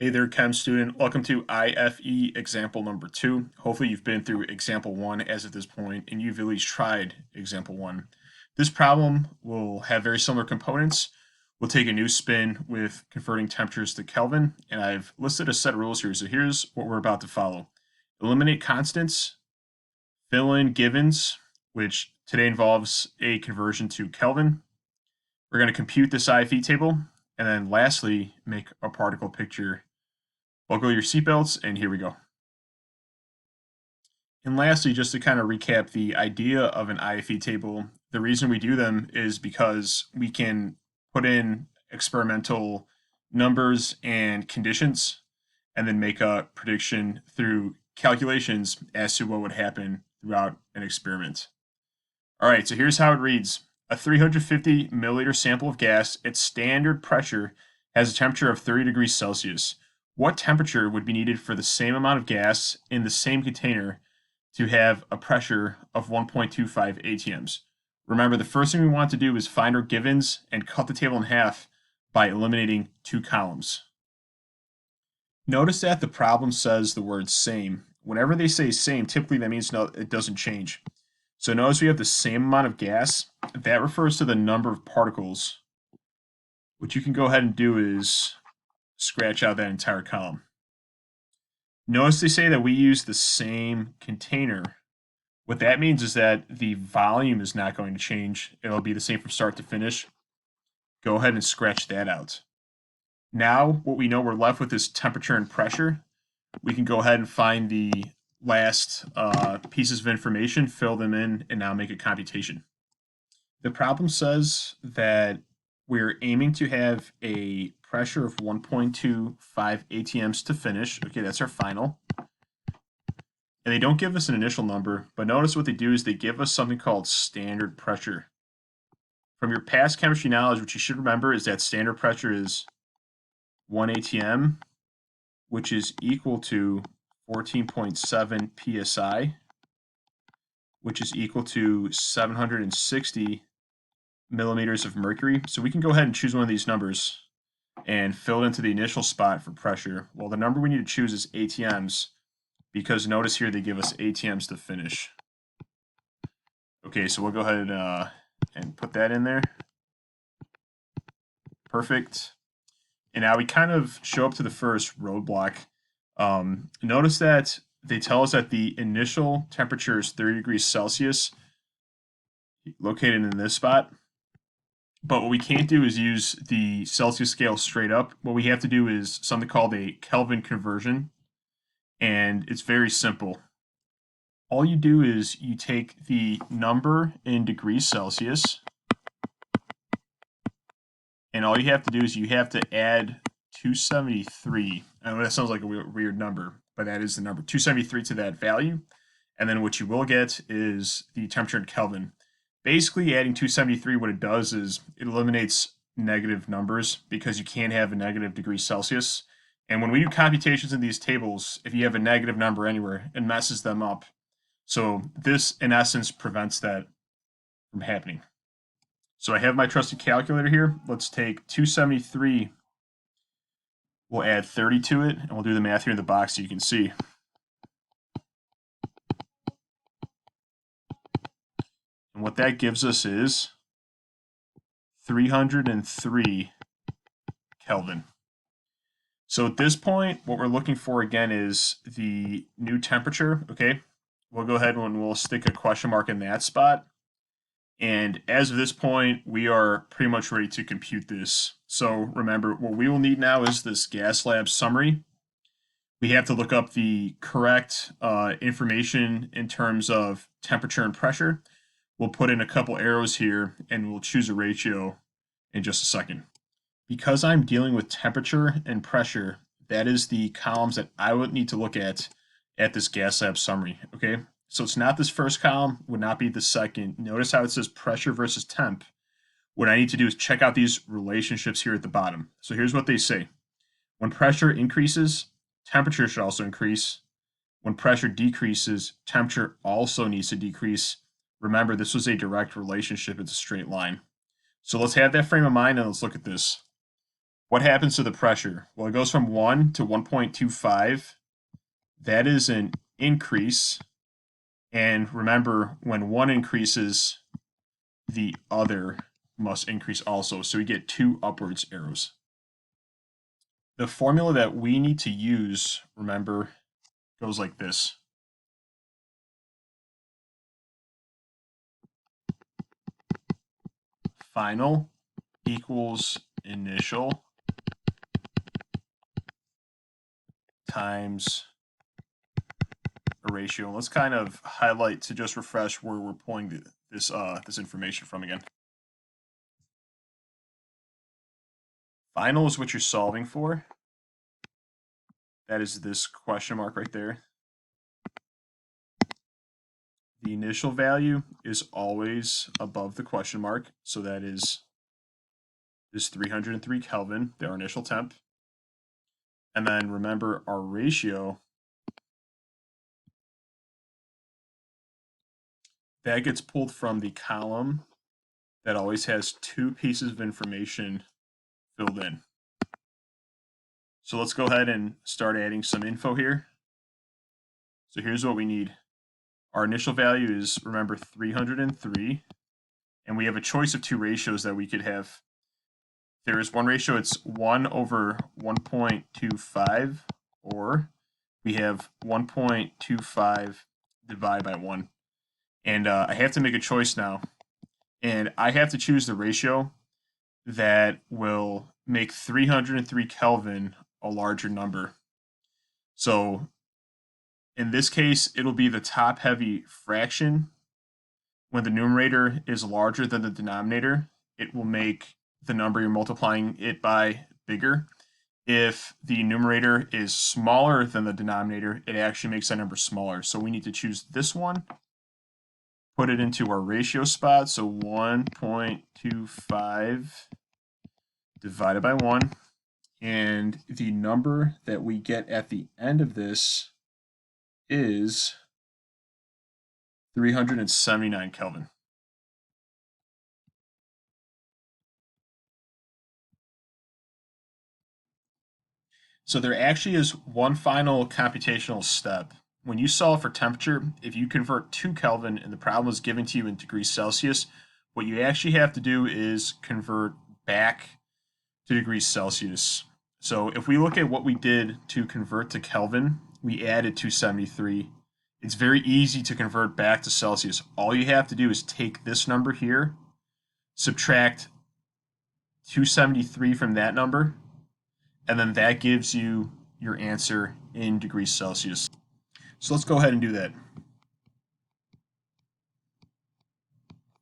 Hey there, Chem student. Welcome to IFE example number 2. Hopefully you've been through example 1 as of this point and you've at least tried example 1. This problem will have very similar components. We'll take a new spin with converting temperatures to Kelvin, and I've listed a set of rules here. So here's what we're about to follow. Eliminate constants, fill in givens, which today involves a conversion to Kelvin. We're going to compute this IFE table, and then lastly, make a particle picture. Buckle your seatbelts, and here we go. And lastly, just to kind of recap the idea of an IFE table, the reason we do them is because we can put in experimental numbers and conditions and then make a prediction through calculations as to what would happen throughout an experiment. All right, so here's how it reads. A 350 milliliter sample of gas at standard pressure has a temperature of 30 degrees Celsius. What temperature would be needed for the same amount of gas in the same container to have a pressure of 1.25 atms? Remember, the first thing we want to do is find our givens and cut the table in half by eliminating two columns. Notice that the problem says the word same. Whenever they say same, typically that means no, it doesn't change. So notice we have the same amount of gas. That refers to the number of particles. What you can go ahead and do is scratch out that entire column. Notice they say that we use the same container. What that means is that the volume is not going to change. It'll be the same from start to finish. Go ahead and scratch that out. Now, what we know we're left with is temperature and pressure. We can go ahead and find the last pieces of information, fill them in, and now make a computation. The problem says that we're aiming to have a pressure of 1.25 atms to finish. Okay, that's our final. And they don't give us an initial number, but notice what they do is they give us something called standard pressure. From your past chemistry knowledge, what you should remember is that standard pressure is 1 atm, which is equal to 14.7 psi, which is equal to 760 millimeters of mercury. So we can go ahead and choose one of these numbers and fill it into the initial spot for pressure. Well, the number we need to choose is atms, because notice here they give us atms to finish. Okay, so we'll go ahead and put that in there. Perfect. And now we kind of show up to the first roadblock. Notice that they tell us that the initial temperature is 30 degrees Celsius, located in this spot. But what we can't do is use the Celsius scale straight up. What we have to do is something called a Kelvin conversion, and it's very simple. All you do is you take the number in degrees Celsius, and all you have to do is you have to add 273. I know that sounds like a weird number, but that is the number, 273 to that value. And then what you will get is the temperature in Kelvin. Basically, adding 273, what it does is it eliminates negative numbers because you can't have a negative degrees Celsius. And when we do computations in these tables, if you have a negative number anywhere, it messes them up. So this, in essence, prevents that from happening. So I have my trusty calculator here. Let's take 273. We'll add 30 to it, and we'll do the math here in the box so you can see. And what that gives us is 303 Kelvin. So at this point, what we're looking for again is the new temperature, okay? We'll go ahead and we'll stick a question mark in that spot. And as of this point, we are pretty much ready to compute this. So remember, what we will need now is this gas lab summary. We have to look up the correct information in terms of temperature and pressure. We'll put in a couple arrows here and we'll choose a ratio in just a second. Because I'm dealing with temperature and pressure, that is the columns that I would need to look at this gas lab summary, okay? So it's not this first column, would not be the second. Notice how it says pressure versus temp. What I need to do is check out these relationships here at the bottom. So here's what they say. When pressure increases, temperature should also increase. When pressure decreases, temperature also needs to decrease. Remember, this was a direct relationship. It's a straight line. So let's have that frame of mind and let's look at this. What happens to the pressure? Well, it goes from 1 to 1.25. That is an increase. And remember, when one increases, the other must increase also. So we get two upwards arrows. The formula that we need to use, remember, goes like this. Final equals initial times a ratio. Let's kind of highlight to just refresh where we're pulling this information from again. Final is what you're solving for. That is this question mark right there. The initial value is always above the question mark, so that is this 303 Kelvin, our initial temp. And then remember our ratio, that gets pulled from the column that always has two pieces of information filled in. So let's go ahead and start adding some info here. So here's what we need. Our initial value is, remember, 303, and we have a choice of two ratios that we could have. There is one ratio, it's 1 over 1.25, or we have 1.25 divided by 1. And I have to make a choice now. And I have to choose the ratio that will make 303 Kelvin a larger number. So in this case, it'll be the top-heavy fraction. When the numerator is larger than the denominator, it will make the number you're multiplying it by bigger. If the numerator is smaller than the denominator, it actually makes that number smaller. So we need to choose this one, put it into our ratio spot. So 1.25 divided by 1. And the number that we get at the end of this is 379 Kelvin. So there actually is one final computational step. When you solve for temperature, if you convert to Kelvin and the problem is given to you in degrees Celsius, what you actually have to do is convert back to degrees Celsius. So if we look at what we did to convert to Kelvin, we added 273. It's very easy to convert back to Celsius. All you have to do is take this number here, subtract 273 from that number, and then that gives you your answer in degrees Celsius. So let's go ahead and do that.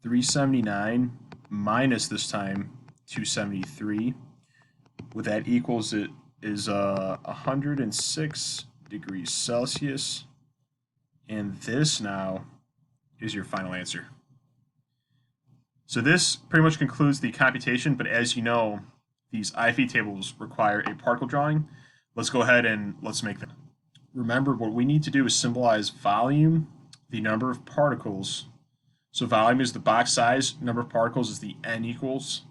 379 minus this time 273. What that equals it is 106 degrees Celsius. And this now is your final answer. So this pretty much concludes the computation, but as you know, these IFE tables require a particle drawing. Let's go ahead and let's make that. Remember, what we need to do is symbolize volume, the number of particles. So volume is the box size, number of particles is the N equals.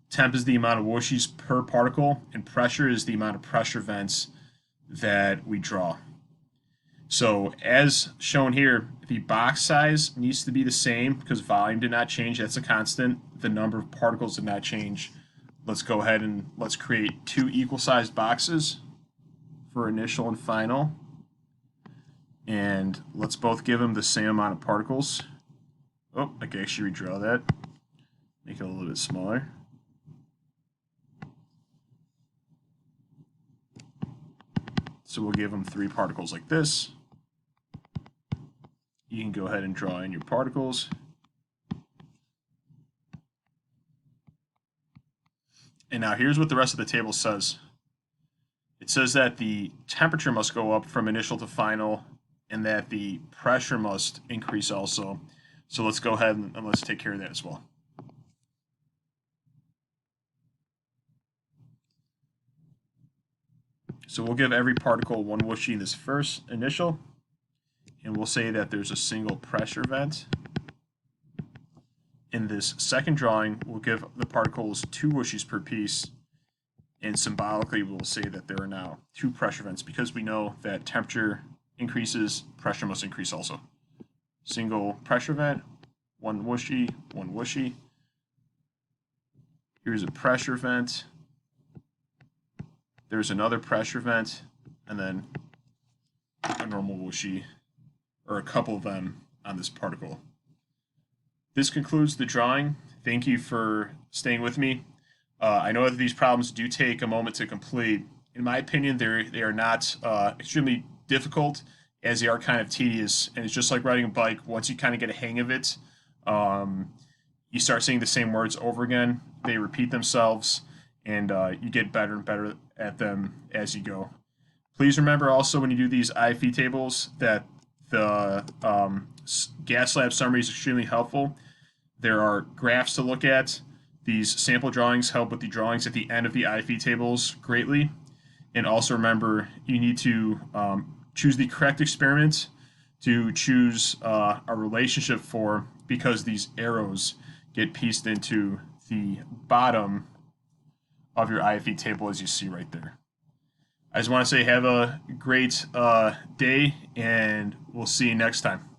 Temp is the amount of whooshies per particle, and pressure is the amount of pressure vents that we draw. So as shown here, the box size needs to be the same because volume did not change, that's a constant. The number of particles did not change. Let's go ahead and let's create two equal-sized boxes for initial and final. And let's both give them the same amount of particles. Oh, I can actually redraw that. Make it a little bit smaller. So we'll give them 3 particles like this. You can go ahead and draw in your particles. And now here's what the rest of the table says. It says that the temperature must go up from initial to final and that the pressure must increase also. So let's go ahead and let's take care of that as well. So we'll give every particle one whooshy in this first initial, and we'll say that there's a single pressure vent. In this second drawing, we'll give the particles 2 whooshies per piece, and symbolically we'll say that there are now two pressure vents because we know that temperature increases, pressure must increase also. Single pressure vent, one whooshy, one whooshy. Here's a pressure vent. There's another pressure vent, and then a normal whooshy, or a couple of them on this particle. This concludes the drawing. Thank you for staying with me. I know that these problems do take a moment to complete. In my opinion, they are not extremely difficult, as they are kind of tedious. And it's just like riding a bike. Once you kind of get a hang of it, you start saying the same words over again. They repeat themselves, and you get better and better at them as you go. Please remember also when you do these IFE tables that the gas lab summary is extremely helpful. There are graphs to look at. These sample drawings help with the drawings at the end of the IFE tables greatly. And also remember, you need to choose the correct experiment to choose a relationship for, because these arrows get pieced into the bottom of your IFE table as you see right there. I just want to say have a great day, and we'll see you next time.